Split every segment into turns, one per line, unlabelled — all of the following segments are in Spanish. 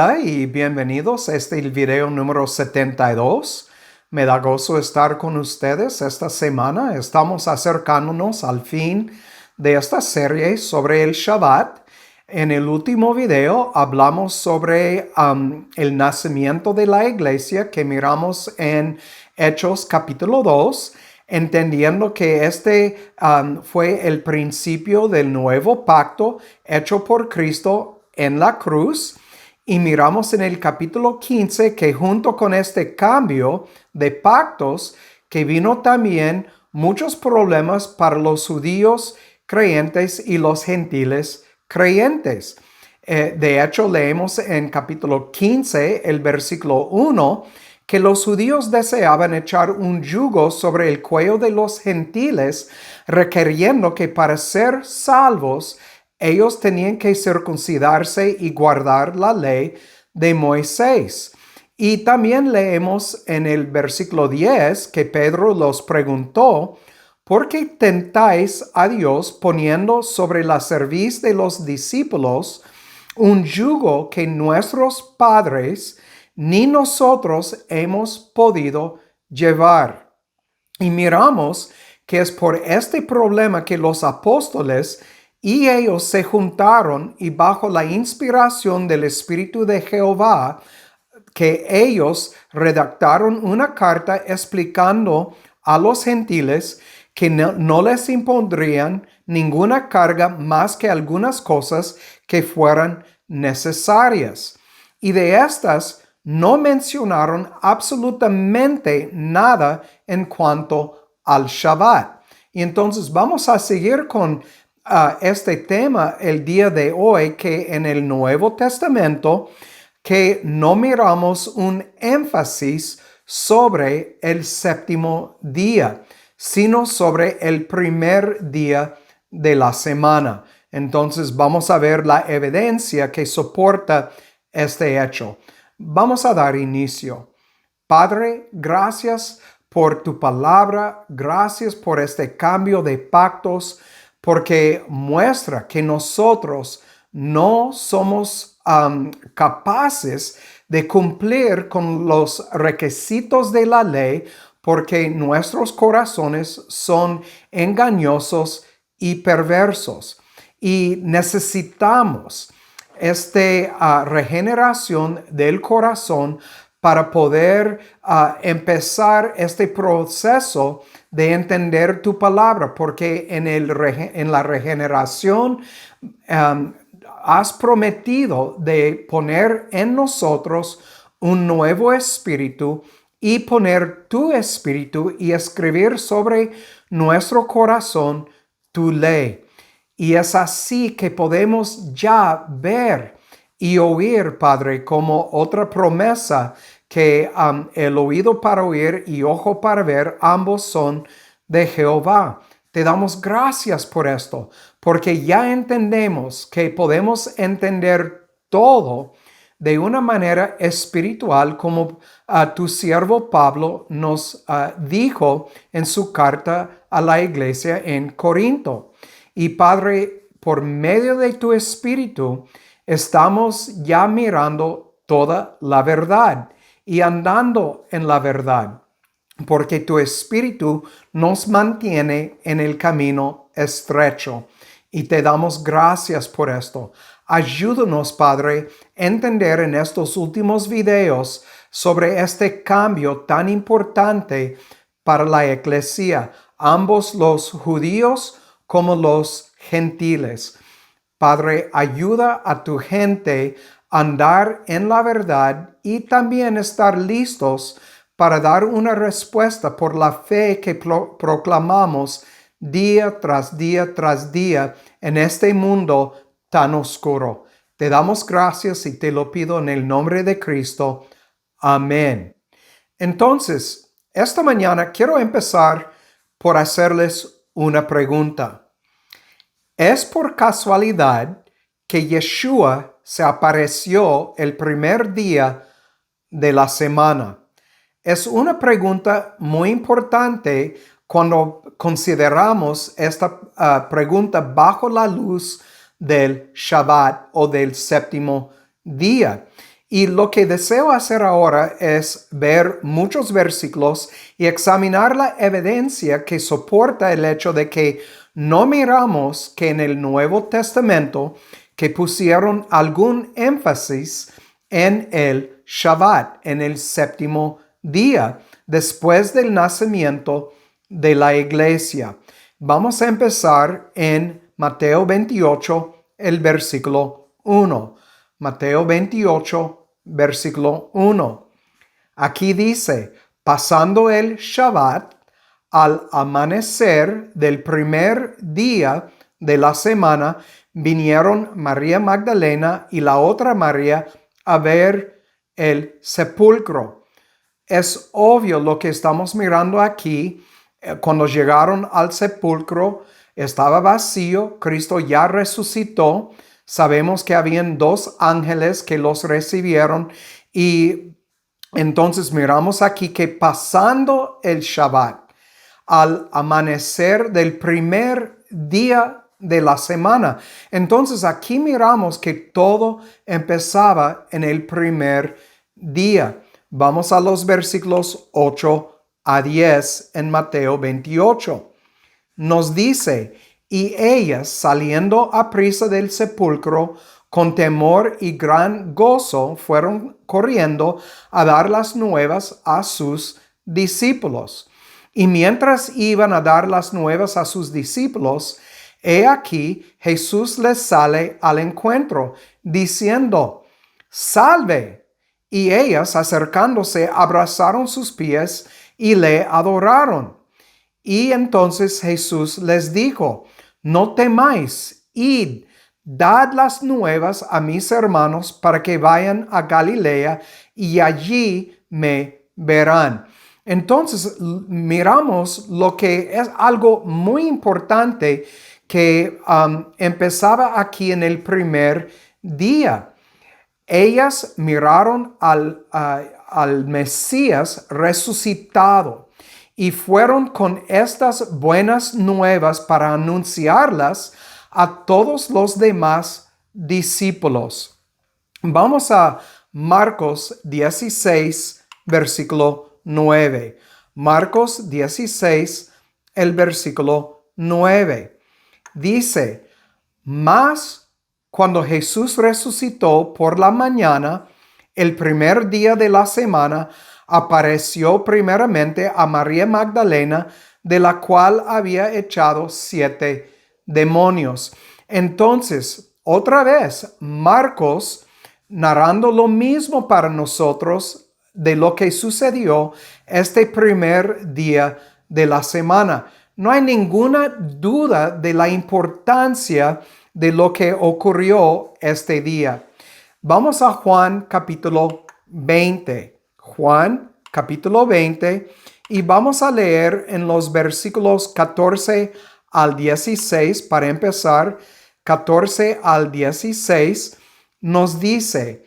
Hola y bienvenidos. Este es el video número 72. Me da gozo estar con ustedes esta semana. Estamos acercándonos al fin de esta serie sobre el Shabbat. En el último video hablamos sobre el nacimiento de la iglesia que miramos en Hechos capítulo 2, entendiendo que este fue el principio del nuevo pacto hecho por Cristo en la cruz. Y miramos en el capítulo 15 que junto con este cambio de pactos, que vino también muchos problemas para los judíos creyentes y los gentiles creyentes. De hecho, leemos en capítulo 15, el versículo 1, que los judíos deseaban echar un yugo sobre el cuello de los gentiles, requiriendo que para ser salvos, ellos tenían que circuncidarse y guardar la ley de Moisés. Y también leemos en el versículo 10 que Pedro los preguntó: ¿por qué tentáis a Dios poniendo sobre la cerviz de los discípulos un yugo que nuestros padres ni nosotros hemos podido llevar? Y miramos que es por este problema que los apóstoles y ellos se juntaron y bajo la inspiración del Espíritu de Jehová, que ellos redactaron una carta explicando a los gentiles que no les impondrían ninguna carga más que algunas cosas que fueran necesarias. Y de estas no mencionaron absolutamente nada en cuanto al Shabbat. Y entonces vamos a seguir con este tema el día de hoy, que en el Nuevo Testamento que no miramos un énfasis sobre el séptimo día, sino sobre el primer día de la semana. Entonces vamos a ver la evidencia que soporta este hecho. Vamos a dar inicio. Padre, gracias por tu palabra, gracias por este cambio de pactos, porque muestra que nosotros no somos capaces de cumplir con los requisitos de la ley, porque nuestros corazones son engañosos y perversos. Y necesitamos esta regeneración del corazón para poder empezar este proceso de entender tu palabra, porque en la regeneración has prometido de poner en nosotros un nuevo espíritu y poner tu espíritu y escribir sobre nuestro corazón tu ley. Y es así que podemos ya ver y oír, Padre, como otra promesa, que el oído para oír y ojo para ver, ambos son de Jehová. Te damos gracias por esto, porque ya entendemos que podemos entender todo de una manera espiritual, como tu siervo Pablo nos dijo en su carta a la iglesia en Corinto. Y Padre, por medio de tu Espíritu, estamos ya mirando toda la verdad y andando en la verdad, porque tu Espíritu nos mantiene en el camino estrecho. Y te damos gracias por esto. Ayúdanos, Padre, a entender en estos últimos videos sobre este cambio tan importante para la iglesia, ambos los judíos como los gentiles. Padre, ayuda a tu gente a andar en la verdad y también estar listos para dar una respuesta por la fe que proclamamos día tras día tras día en este mundo tan oscuro. Te damos gracias y te lo pido en el nombre de Cristo. Amén. Entonces, esta mañana quiero empezar por hacerles una pregunta. ¿Es por casualidad que Yeshua se apareció el primer día de la semana? Es una pregunta muy importante cuando consideramos esta pregunta bajo la luz del Shabbat o del séptimo día. Y lo que deseo hacer ahora es ver muchos versículos y examinar la evidencia que soporta el hecho de que no miramos que en el Nuevo Testamento que pusieron algún énfasis en el Shabbat, en el séptimo día, después del nacimiento de la iglesia. Vamos a empezar en Mateo 28, el versículo 1. Mateo 28, versículo 1. Aquí dice, pasando el Shabbat, al amanecer del primer día de la semana, vinieron María Magdalena y la otra María a ver el sepulcro. Es obvio lo que estamos mirando aquí. Cuando llegaron al sepulcro, estaba vacío, Cristo ya resucitó. Sabemos que habían 2 ángeles que los recibieron y entonces miramos aquí que pasando el Shabbat, al amanecer del primer día de la semana. Entonces aquí miramos que todo empezaba en el primer día. Vamos a los versículos 8 a 10 en Mateo 28. Nos dice, y ellas saliendo aprisa del sepulcro, con temor y gran gozo, fueron corriendo a dar las nuevas a sus discípulos. Y mientras iban a dar las nuevas a sus discípulos, he aquí Jesús les sale al encuentro, diciendo, salve. Y ellas, acercándose, abrazaron sus pies y le adoraron. Y entonces Jesús les dijo, no temáis, id, dad las nuevas a mis hermanos para que vayan a Galilea y allí me verán. Entonces miramos lo que es algo muy importante que empezaba aquí en el primer día. Ellas miraron al Mesías resucitado y fueron con estas buenas nuevas para anunciarlas a todos los demás discípulos. Vamos a Marcos 16, versículo 9. Marcos 16, el versículo 9. Dice, mas cuando Jesús resucitó por la mañana, el primer día de la semana, apareció primeramente a María Magdalena, de la cual había echado 7 demonios. Entonces, otra vez, Marcos, narrando lo mismo para nosotros de lo que sucedió este primer día de la semana. No hay ninguna duda de la importancia de lo que ocurrió este día. Vamos a Juan capítulo 20. Juan capítulo 20 y vamos a leer en los versículos 14 al 16 para empezar. 14 al 16 nos dice,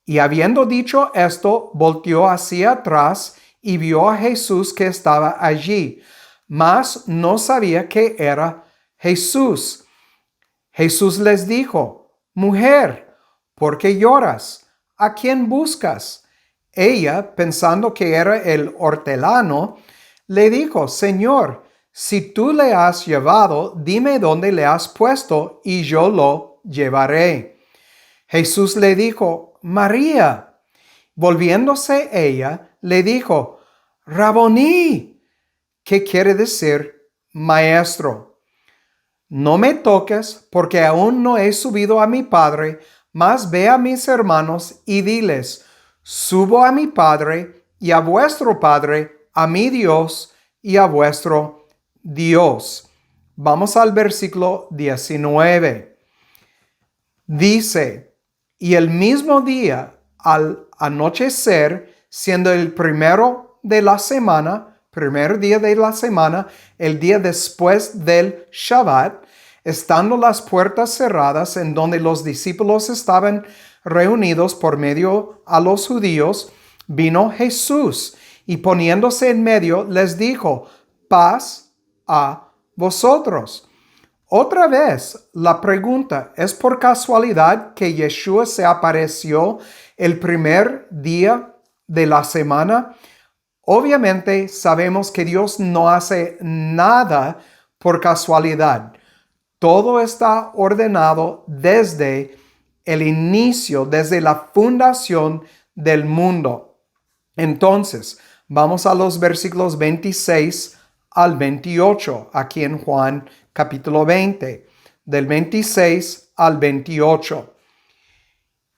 y habiendo dicho esto, volteó hacia atrás y vio a Jesús que estaba allí, mas no sabía que era Jesús. Jesús les dijo, mujer, ¿por qué lloras? ¿A quién buscas? Ella, pensando que era el hortelano, le dijo, Señor, si tú le has llevado, dime dónde le has puesto y yo lo llevaré. Jesús le dijo, María. Volviéndose ella, le dijo, Raboní, ¿qué quiere decir maestro? No me toques, porque aún no he subido a mi Padre, mas ve a mis hermanos y diles, subo a mi Padre y a vuestro Padre, a mi Dios y a vuestro Dios. Vamos al versículo 19. Dice, y el mismo día, al anochecer, siendo el primero de la semana, primer día de la semana, el día después del Shabbat, estando las puertas cerradas en donde los discípulos estaban reunidos por medio a los judíos, vino Jesús y poniéndose en medio les dijo, paz a vosotros. Otra vez la pregunta, ¿es por casualidad que Yeshua se apareció el primer día de la semana, obviamente sabemos que Dios no hace nada por casualidad. Todo está ordenado desde el inicio, desde la fundación del mundo. Entonces, vamos a los versículos 26 al 28, aquí en Juan capítulo 20, del 26 al 28.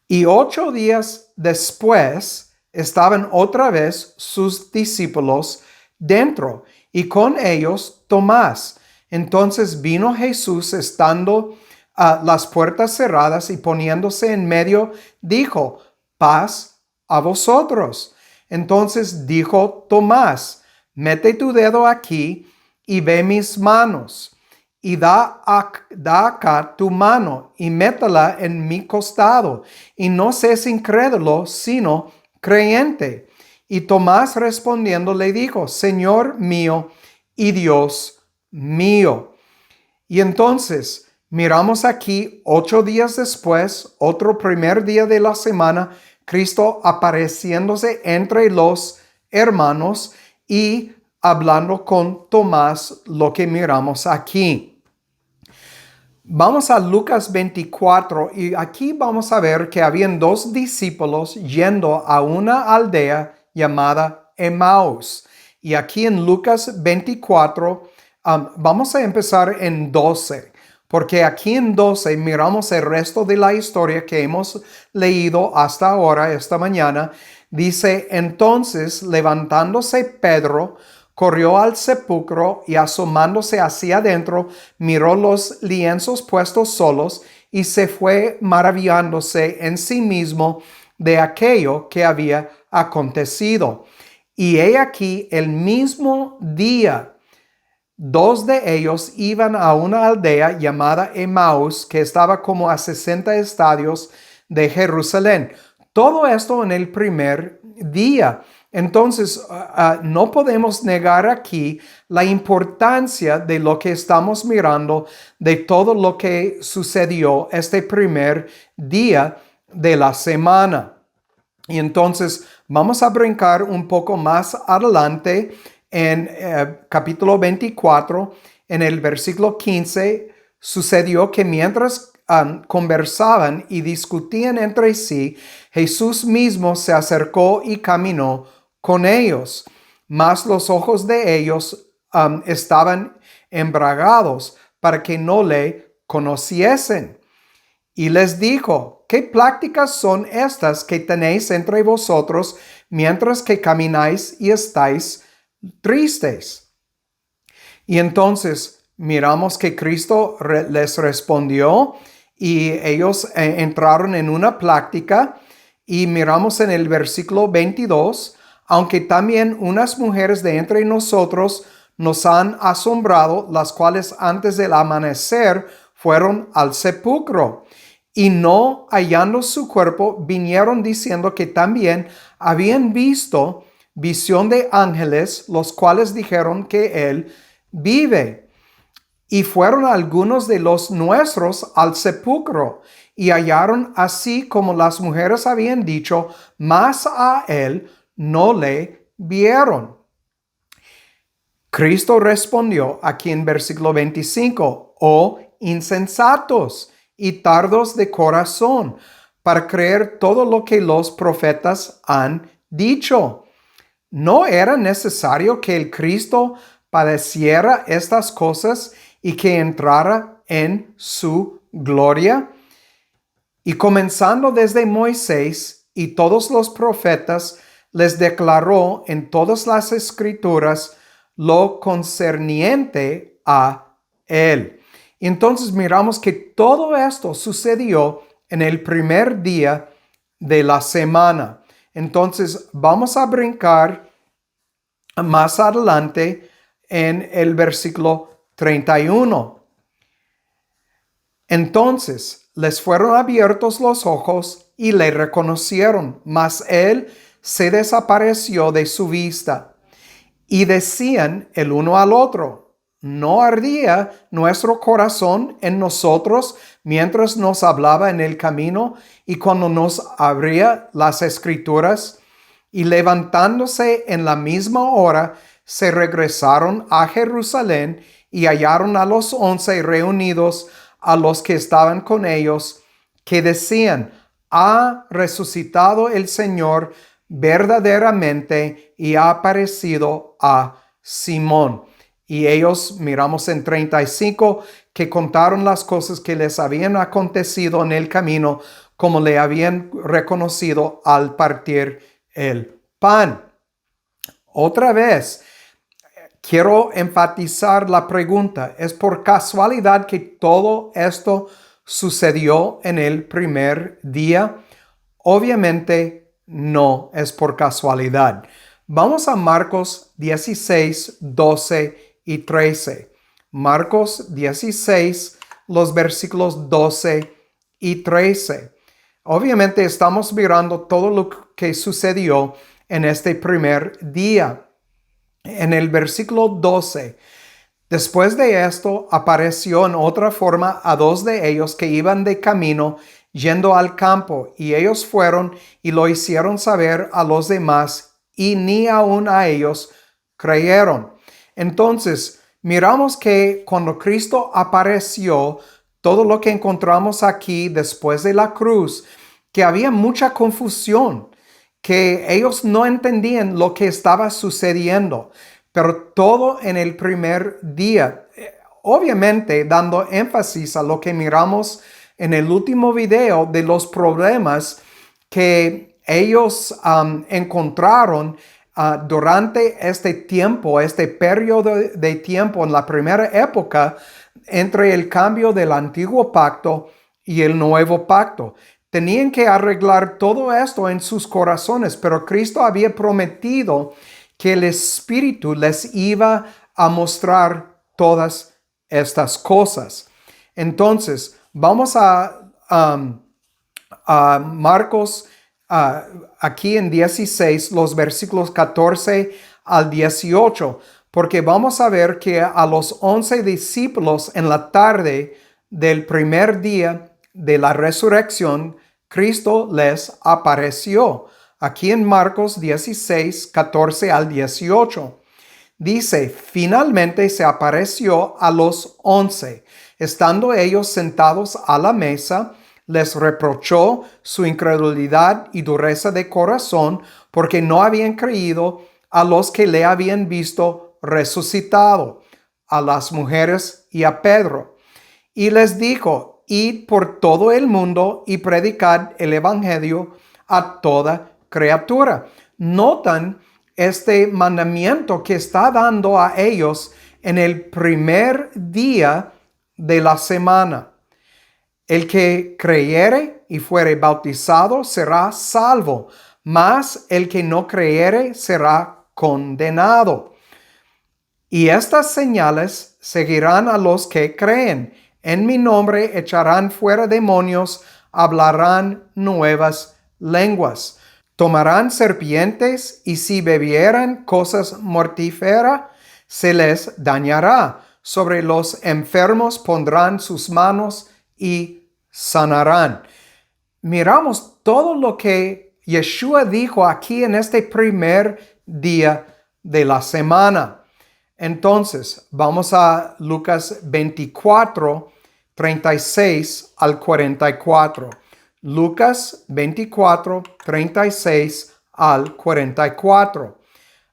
Y 8 días después estaban otra vez sus discípulos dentro, y con ellos Tomás. Entonces vino Jesús estando las puertas cerradas y poniéndose en medio, dijo: paz a vosotros. Entonces dijo Tomás: mete tu dedo aquí y ve mis manos, y da acá tu mano y métela en mi costado, y no seas incrédulo, sino creyente. Y Tomás respondiendo le dijo: Señor mío y Dios mío. Y entonces miramos aquí 8 días después, otro primer día de la semana, Cristo apareciéndose entre los hermanos y hablando con Tomás, lo que miramos aquí. Vamos a Lucas 24 y aquí vamos a ver que habían 2 discípulos yendo a una aldea llamada Emmaus. Y aquí en Lucas 24 vamos a empezar en 12, porque aquí en 12 miramos el resto de la historia que hemos leído hasta ahora, esta mañana. Dice: entonces, levantándose Pedro, corrió al sepulcro y asomándose hacia adentro, miró los lienzos puestos solos y se fue maravillándose en sí mismo de aquello que había acontecido. Y he aquí, el mismo día, 2 de ellos iban a una aldea llamada Emmaus, que estaba como a 60 estadios de Jerusalén. Todo esto en el primer día. Entonces, no podemos negar aquí la importancia de lo que estamos mirando, de todo lo que sucedió este primer día de la semana. Y entonces vamos a brincar un poco más adelante en capítulo 24, en el versículo 15, sucedió que mientras conversaban y discutían entre sí, Jesús mismo se acercó y caminó con ellos, mas los ojos de ellos estaban embragados para que no le conociesen. Y les dijo: ¿qué prácticas son estas que tenéis entre vosotros mientras que camináis y estáis tristes? Y entonces miramos que Cristo les respondió y ellos entraron en una plática, y miramos en el versículo 22, aunque también unas mujeres de entre nosotros nos han asombrado, las cuales antes del amanecer fueron al sepulcro, y no hallando su cuerpo, vinieron diciendo que también habían visto visión de ángeles, los cuales dijeron que él vive. Y fueron algunos de los nuestros al sepulcro, y hallaron así como las mujeres habían dicho, mas a él no le vieron. Cristo respondió aquí en versículo 25, oh insensatos y tardos de corazón, para creer todo lo que los profetas han dicho. ¿No era necesario que el Cristo padeciera estas cosas y que entrara en su gloria? Y comenzando desde Moisés y todos los profetas, les declaró en todas las escrituras lo concerniente a él. Y entonces miramos que todo esto sucedió en el primer día de la semana. Entonces vamos a brincar más adelante en el versículo 31. Entonces les fueron abiertos los ojos y le reconocieron, mas él se desapareció de su vista. Y decían el uno al otro: ¿no ardía nuestro corazón en nosotros mientras nos hablaba en el camino y cuando nos abría las Escrituras? Y levantándose en la misma hora, se regresaron a Jerusalén y hallaron a los 11 reunidos, a los que estaban con ellos, que decían: ha resucitado el Señor verdaderamente y ha aparecido a Simón. Y ellos, miramos en 35, que contaron las cosas que les habían acontecido en el camino, como le habían reconocido al partir el pan. Otra vez, quiero enfatizar la pregunta: ¿es por casualidad que todo esto sucedió en el primer día? Obviamente no es por casualidad. Vamos a Marcos 16, 12 y 13. Marcos 16, los versículos 12 y 13. Obviamente estamos mirando todo lo que sucedió en este primer día. En el versículo 12, después de esto apareció en otra forma a dos de ellos que iban de camino yendo al campo, y ellos fueron y lo hicieron saber a los demás, y ni aun a ellos creyeron. Entonces, miramos que cuando Cristo apareció, todo lo que encontramos aquí después de la cruz, que había mucha confusión, que ellos no entendían lo que estaba sucediendo, pero todo en el primer día, obviamente dando énfasis a lo que miramos en el último video de los problemas que ellos encontraron durante este tiempo, este periodo de tiempo en la primera época entre el cambio del antiguo pacto y el nuevo pacto. Tenían que arreglar todo esto en sus corazones, pero Cristo había prometido que el Espíritu les iba a mostrar todas estas cosas. Entonces, vamos a Marcos, aquí en 16, los versículos 14 al 18, porque vamos a ver que a los 11 discípulos en la tarde del primer día de la resurrección, Cristo les apareció. Aquí en Marcos 16, 14 al 18. Dice: finalmente se apareció a los 11. Estando ellos sentados a la mesa, les reprochó su incredulidad y dureza de corazón, porque no habían creído a los que le habían visto resucitado, a las mujeres y a Pedro. Y les dijo: id por todo el mundo y predicad el evangelio a toda criatura. Notan este mandamiento que está dando a ellos en el primer día de la semana. El que creyere y fuere bautizado será salvo, mas el que no creyere será condenado. Y estas señales seguirán a los que creen. En mi nombre echarán fuera demonios, hablarán nuevas lenguas, tomarán serpientes, y si bebieran cosas mortíferas, se les dañará. Sobre los enfermos pondrán sus manos y sanarán. Miramos todo lo que Yeshua dijo aquí en este primer día de la semana. Entonces, vamos a Lucas 24, 36 al 44. Lucas 24, 36 al 44.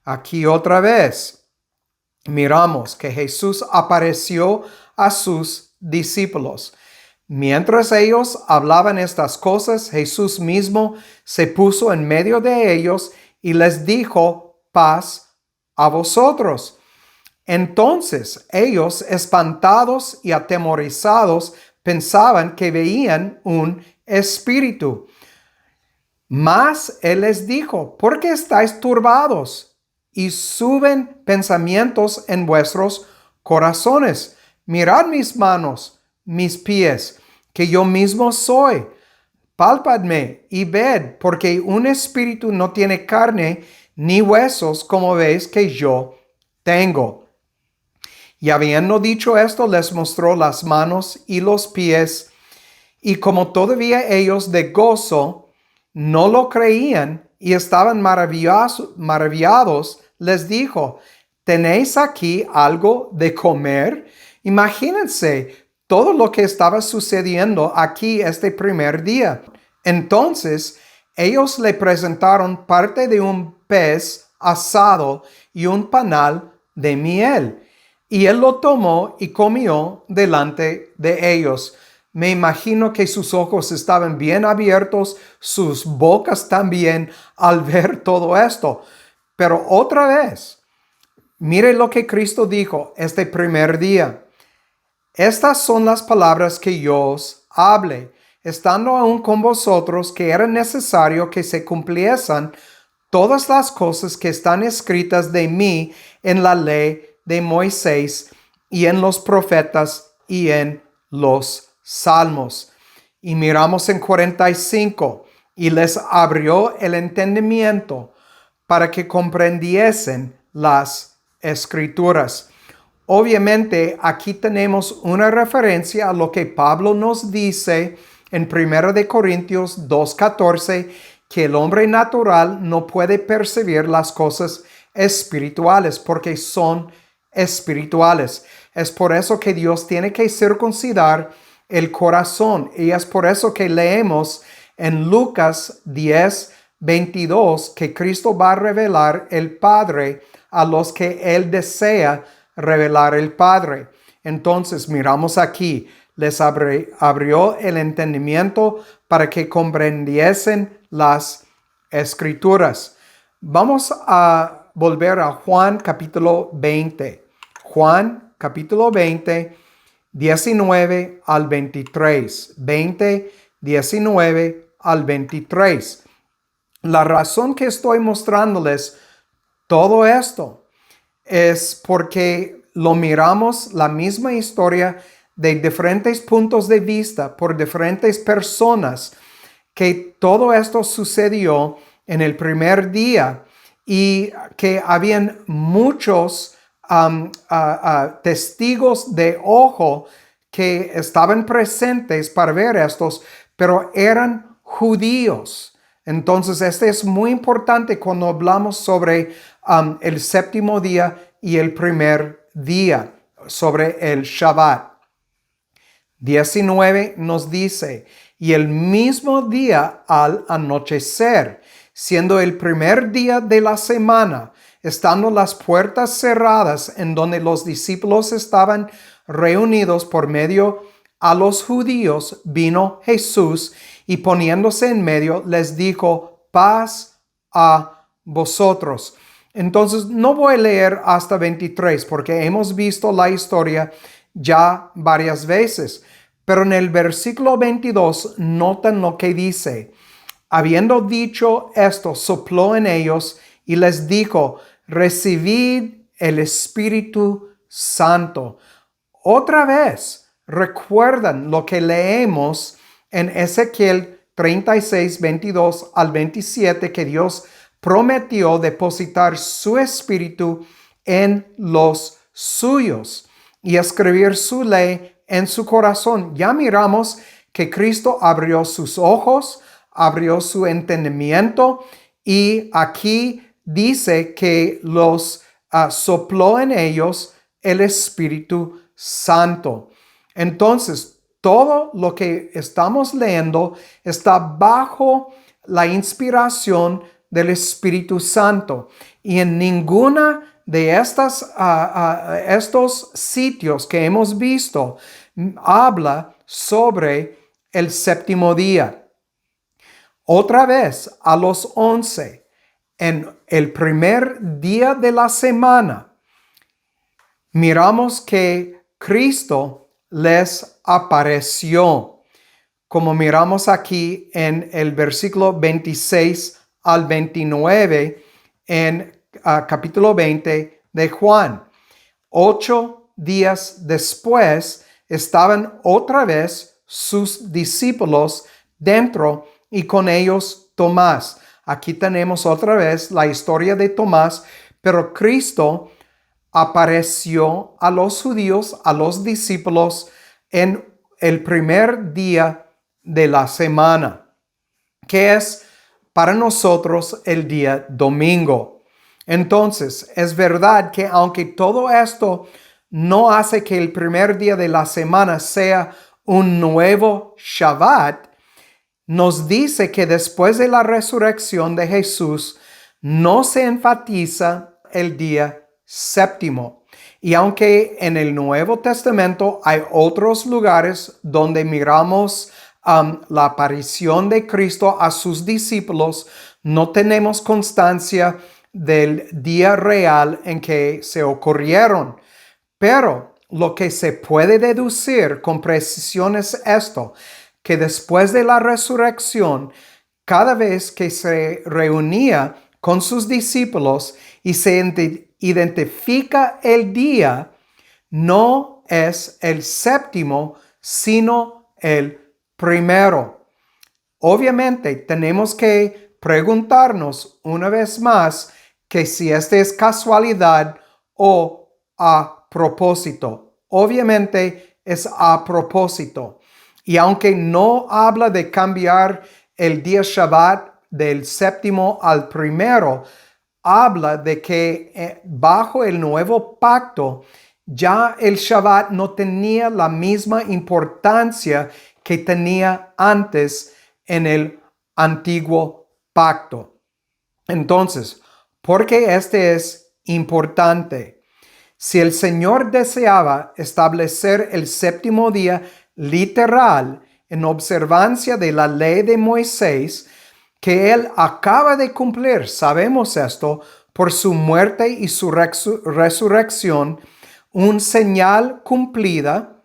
Aquí otra vez miramos que Jesús apareció a sus discípulos. Mientras ellos hablaban estas cosas, Jesús mismo se puso en medio de ellos y les dijo: paz a vosotros. Entonces ellos, espantados y atemorizados, pensaban que veían un espíritu. Mas él les dijo: ¿por qué estáis turbados? Y suben pensamientos en vuestros corazones. Mirad mis manos, mis pies, que yo mismo soy. Pálpadme y ved, porque un espíritu no tiene carne ni huesos, como veis que yo tengo. Y habiendo dicho esto, les mostró las manos y los pies. Y como todavía ellos de gozo no lo creían y estaban maravillados, les dijo: ¿tenéis aquí algo de comer? Imagínense todo lo que estaba sucediendo aquí este primer día. Entonces ellos le presentaron parte de un pez asado y un panal de miel. Y él lo tomó y comió delante de ellos. Me imagino que sus ojos estaban bien abiertos, sus bocas también, al ver todo esto. Pero otra vez, mire lo que Cristo dijo este primer día. Estas son las palabras que yo os hable, estando aún con vosotros, que era necesario que se cumpliesen todas las cosas que están escritas de mí en la ley de Moisés y en los profetas y en los salmos. Y miramos en 45, y les abrió el entendimiento para que comprendiesen las escrituras. Obviamente aquí tenemos una referencia a lo que Pablo nos dice en 1 de Corintios 2:14, que el hombre natural no puede percibir las cosas espirituales porque son espirituales. Es por eso que Dios tiene que circuncidar el corazón, y es por eso que leemos en Lucas 10:22 que Cristo va a revelar el Padre a los que Él desea revelar el Padre. Entonces miramos aquí, les abrió el entendimiento para que comprendiesen las escrituras. Vamos a volver a Juan capítulo 20. Juan capítulo 20, 19 al 23. 20, 19 al 23. La razón que estoy mostrándoles todo esto es porque lo miramos la misma historia de diferentes puntos de vista por diferentes personas, que todo esto sucedió en el primer día y que habían muchos testigos de ojo que estaban presentes para ver estos, pero eran judíos. Entonces, este es muy importante cuando hablamos sobre el séptimo día y el primer día, sobre el Shabbat. 19 nos dice: y el mismo día al anochecer, siendo el primer día de la semana, estando las puertas cerradas en donde los discípulos estaban reunidos por medio a los judíos, vino Jesús y poniéndose en medio les dijo: paz a vosotros. Entonces no voy a leer hasta 23 porque hemos visto la historia ya varias veces. Pero en el versículo 22 notan lo que dice: habiendo dicho esto, sopló en ellos y les dijo: recibid el Espíritu Santo. Otra vez, recuerdan lo que leemos en Ezequiel 36, 22 al 27, que Dios prometió depositar su Espíritu en los suyos y escribir su ley en su corazón. Ya miramos que Cristo abrió sus ojos, abrió su entendimiento, y aquí dice que los sopló en ellos el Espíritu Santo. Entonces, todo lo que estamos leyendo está bajo la inspiración del Espíritu Santo, y en ninguna de estos sitios que hemos visto habla sobre el séptimo día. Otra vez, a los 11, en el primer día de la semana, miramos que Cristo les apareció, como miramos aquí en el versículo 26 al 29 en capítulo 20 de Juan. 8 días después estaban otra vez sus discípulos dentro y con ellos Tomás. Aquí tenemos otra vez la historia de Tomás, pero Cristo apareció a los judíos, a los discípulos, en el primer día de la semana, que es para nosotros el día domingo. Entonces, es verdad que aunque todo esto no hace que el primer día de la semana sea un nuevo Shabbat, nos dice que después de la resurrección de Jesús no se enfatiza el día séptimo. Y aunque en el Nuevo Testamento hay otros lugares donde miramos la aparición de Cristo a sus discípulos, no tenemos constancia del día real en que se ocurrieron. Pero lo que se puede deducir con precisión es esto, que después de la resurrección, cada vez que se reunía con sus discípulos y se identifica el día, no es el séptimo, sino el primero. Obviamente, tenemos que preguntarnos una vez más que si esta es casualidad o a propósito. Obviamente es a propósito. Y aunque no habla de cambiar el día Shabbat del séptimo al primero, habla de que bajo el nuevo pacto ya el Shabbat no tenía la misma importancia que tenía antes en el antiguo pacto. Entonces, ¿por qué este es importante? Si el Señor deseaba establecer el séptimo día literal en observancia de la ley de Moisés, que Él acaba de cumplir, sabemos esto, por su muerte y su resurrección, un señal cumplida,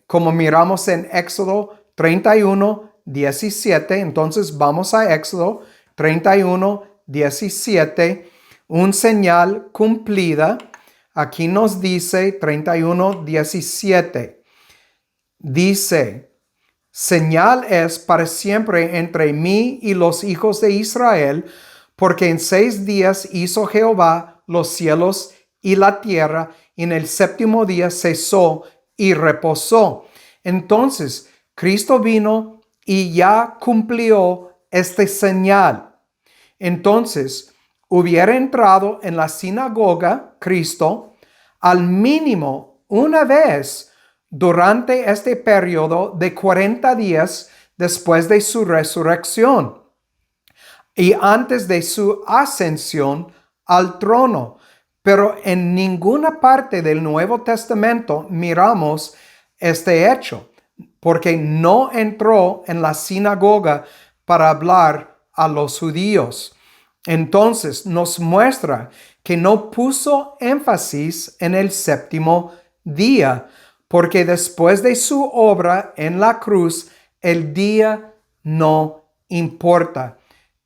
como miramos en Éxodo 31, 17. Entonces vamos a Éxodo 31, 17, un señal cumplida. Aquí nos dice 31, 17. Dice, señal es para siempre entre mí y los hijos de Israel, porque en 6 días hizo Jehová los cielos y la tierra, y en el séptimo día cesó y reposó. Entonces, Cristo vino y ya cumplió este señal. Entonces, hubiera entrado en la sinagoga Cristo al mínimo una vez durante este periodo de 40 días después de su resurrección y antes de su ascensión al trono. Pero en ninguna parte del Nuevo Testamento miramos este hecho, porque no entró en la sinagoga para hablar a los judíos. Entonces nos muestra que no puso énfasis en el séptimo día, porque después de su obra en la cruz, el día no importa.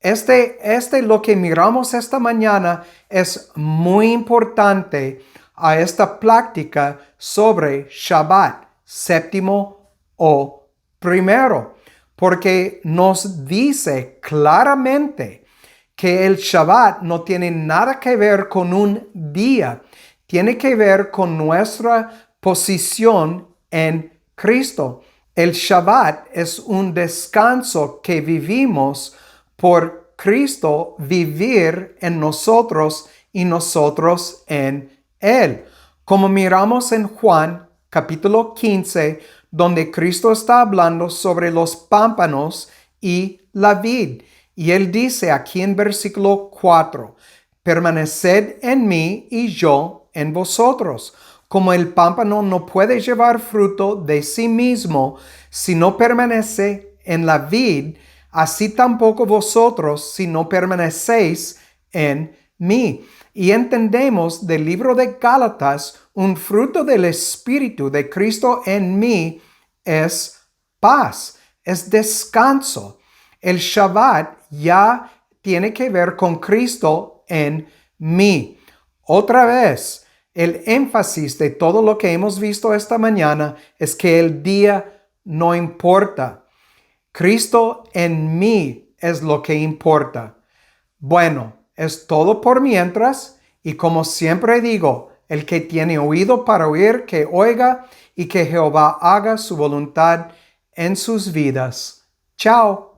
Lo que miramos esta mañana es muy importante a esta práctica sobre Shabbat, séptimo o primero, porque nos dice claramente que el Shabbat no tiene nada que ver con un día, tiene que ver con nuestra posición en Cristo. El Shabbat es un descanso que vivimos por Cristo vivir en nosotros y nosotros en Él. Como miramos en Juan capítulo 15, donde Cristo está hablando sobre los pámpanos y la vid. Y Él dice aquí en versículo 4, permaneced en mí y yo en vosotros. Como el pámpano no puede llevar fruto de sí mismo si no permanece en la vid, así tampoco vosotros si no permanecéis en mí. Y entendemos del libro de Gálatas, un fruto del Espíritu de Cristo en mí es paz, es descanso. El Shabbat ya tiene que ver con Cristo en mí. Otra vez, el énfasis de todo lo que hemos visto esta mañana es que el día no importa. Cristo en mí es lo que importa. Bueno, es todo por mientras y como siempre digo, El que tiene oído para oír, que oiga, y que Jehová haga su voluntad en sus vidas. Chao.